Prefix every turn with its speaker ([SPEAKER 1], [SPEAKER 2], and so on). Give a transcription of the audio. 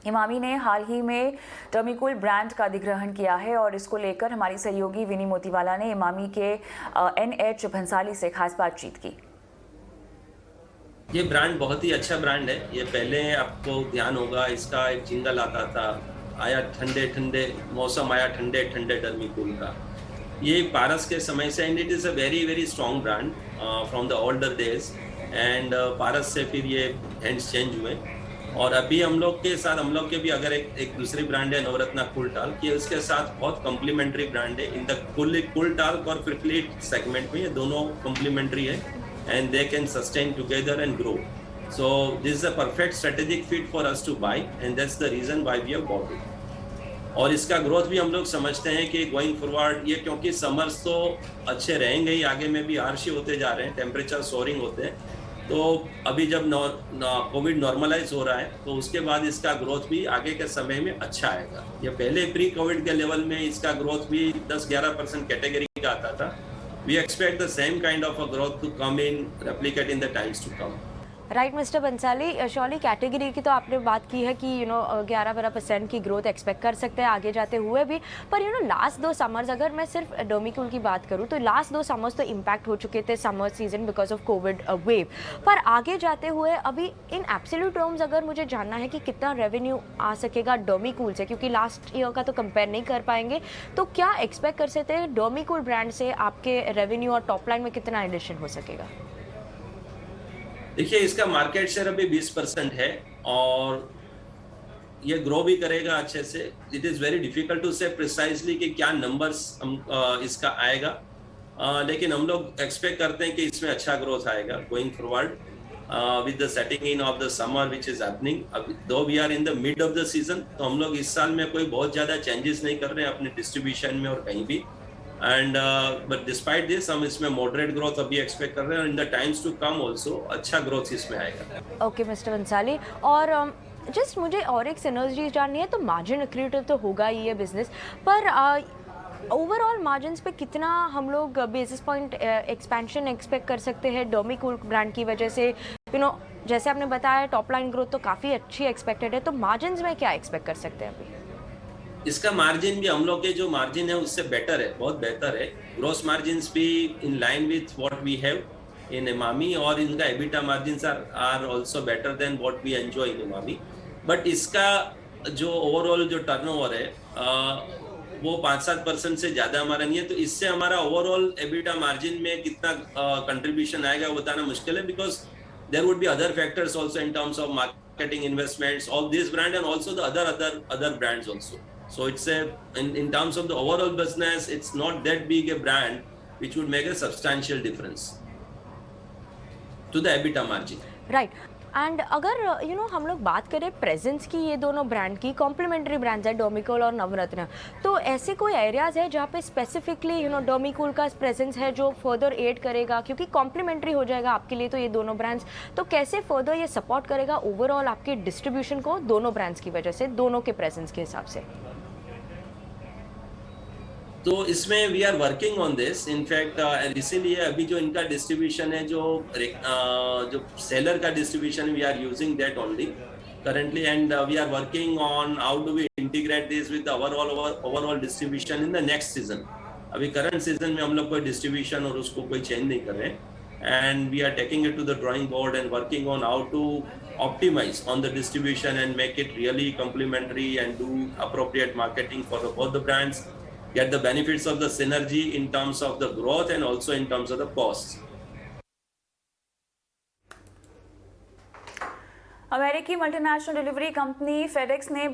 [SPEAKER 1] इमामी ने हाल ही में डर्मीकूल ब्रांड का अधिग्रहण किया है और इसको लेकर हमारी सहयोगी विनी मोतीवाला ने इमामी के NH भंसाली से खास बातचीत की।
[SPEAKER 2] ये ब्रांड बहुत ही अच्छा ब्रांड है। ये पहले आपको ध्यान होगा, इसका एक जिंगल आता था, आया ठंडे ठंडे मौसम, आया ठंडे ठंडे डर्मीकूल का। ये पारस के समय से, and it is a very very strong brand from the older days. And Paras से फिर ये हैंड्स चेंज हुए और अभी हम लोग के भी अगर एक दूसरी ब्रांड है नवरत्ना कूल टाल्क, ये उसके साथ बहुत कॉम्प्लीमेंट्री ब्रांड है इन द कूल टाल्क और फ्रिकलेट सेगमेंट में। ये दोनों कॉम्प्लीमेंट्री है and they can sustain together and grow. So this is a perfect strategic fit for us to buy, and that's the reason why we have bought it. और इसका growth भी हम लोग समझते हैं कि गोइंग फॉरवर्ड ये, क्योंकि समर्स तो अच्छे रहेंगे ही, आगे में भी हार्श होते जा रहे हैं, टेम्परेचर सोरिंग होते हैं, तो अभी जब कोविड नॉर्मलाइज हो रहा है तो उसके बाद इसका ग्रोथ भी आगे के समय में अच्छा आएगा। ये पहले प्री कोविड के लेवल में इसका ग्रोथ भी 10-11% कैटेगरी का आता था। We expect the same kind of a growth to come in, replicate in the times to come.
[SPEAKER 3] Right mister Bansali, शॉली कैटेगरी की तो आपने बात की है कि 11-12% की ग्रोथ एक्सपेक्ट कर सकते हैं आगे जाते हुए भी, पर लास्ट 2 समर्स, अगर मैं सिर्फ डर्मीकूल की बात करूं तो लास्ट 2 समर्स तो इम्पैक्ट हो चुके थे summer season because of Covid wave, पर आगे जाते हुए अभी इन एब्सोल्यूट टर्म्स अगर मुझे जानना है कि कितना रेवेन्यू आ सकेगा डर्मीकूल से, क्योंकि लास्ट ईयर का तो कंपेयर नहीं कर पाएंगे, तो क्या एक्सपेक्ट कर सकते हैं डर्मीकूल ब्रांड से आपके रेवेन्यू और टॉप लाइन में कितना एडिशन हो सकेगा?
[SPEAKER 2] देखिए, इसका मार्केट शेयर अभी 20% है और ये ग्रो भी करेगा अच्छे से। It is very difficult to say precisely कि क्या नंबर्स इसका आएगा, लेकिन हम लोग एक्सपेक्ट करते हैं कि इसमें अच्छा ग्रोथ आएगा going forward with the setting in of the summer which is happening. अभी दो we are in the mid of the season, तो हम लोग इस साल में कोई बहुत ज़्यादा चेंजेस नहीं कर रहे हैं अपने डिस्ट्रीब्यूशन में और कहीं भी। एंड बट डिस्पाइट दिस हम इसमें मॉडरेट ग्रोथ अभी एक्सपेक्ट कर रहे हैं और in the times to come also अच्छा ग्रोथ इसमें आएगा।
[SPEAKER 3] ओके मिस्टर बंसाली, और जस्ट मुझे और एक सिनर्जी जाननी है, तो मार्जिन एक्रीटिव तो होगा ही ये बिजनेस, पर ओवरऑल मार्जिन्स पे कितना हम लोग बेसिस पॉइंट एक्सपेंशन एक्सपेक्ट कर सकते हैं डर्मीकूल ब्रांड की वजह से? जैसे आपने बताया टॉप लाइन ग्रोथ तो काफ़ी अच्छी एक्सपेक्टेड है, तो मार्जिन्स में क्या एक्सपेक्ट कर सकते हैं अभी?
[SPEAKER 2] इसका मार्जिन भी हम लोग के जो मार्जिन है उससे बेटर है, बहुत बेहतर है। ग्रोस मार्जिन्स भी in line with what we have in Emami, और इनका EBITDA margins are also better than what we enjoy in Emami. But इसका जो ओवरऑल जो टर्नओवर है वो 5-7% से ज़्यादा हमारा नहीं है, तो इससे हमारा ओवरऑल एबिटा मार्जिन में कितना कंट्रीब्यूशन आएगा वो बताना मुश्किल है, because there would be other factors also in terms of marketing investments of this brand and also the other brands also. So it's in terms of the overall business, it's not that big a brand which would make a substantial difference to the EBITDA margin.
[SPEAKER 3] Right. And अगर हम लोग बात करें presence की, ये दोनों brand की complementary brands है डर्मीकूल और नवरत्न, तो ऐसे कोई एरियाज है जहाँ पे स्पेसिफिकली डर्मीकूल का प्रेजेंस है जो फर्दर एड करेगा, क्योंकि कॉम्प्लीमेंट्री हो जाएगा आपके लिए तो ये दोनों ब्रांड्स, तो कैसे फर्दर ये सपोर्ट करेगा ओवरऑल आपके डिस्ट्रीब्यूशन को दोनों ब्रांड्स की वजह से, दोनों के प्रेजेंस के हिसाब से?
[SPEAKER 2] तो इसमें we are working on this. In fact इसीलिए अभी जो इनका डिस्ट्रीब्यूशन है, जो सेलर का distribution, we are using that only currently, and we are working on how do we integrate this with the overall distribution in the next season. अभी current season में हम लोग कोई डिस्ट्रीब्यूशन और उसको कोई चेंज नहीं कर रहे हैं, and we are taking it to the drawing board and working on how to optimize on the distribution and make it really complementary and do appropriate marketing for both the brands, get the benefits of the synergy in terms of the growth and also in terms of the costs.
[SPEAKER 1] अमेरिकी multinational delivery company FedEx ने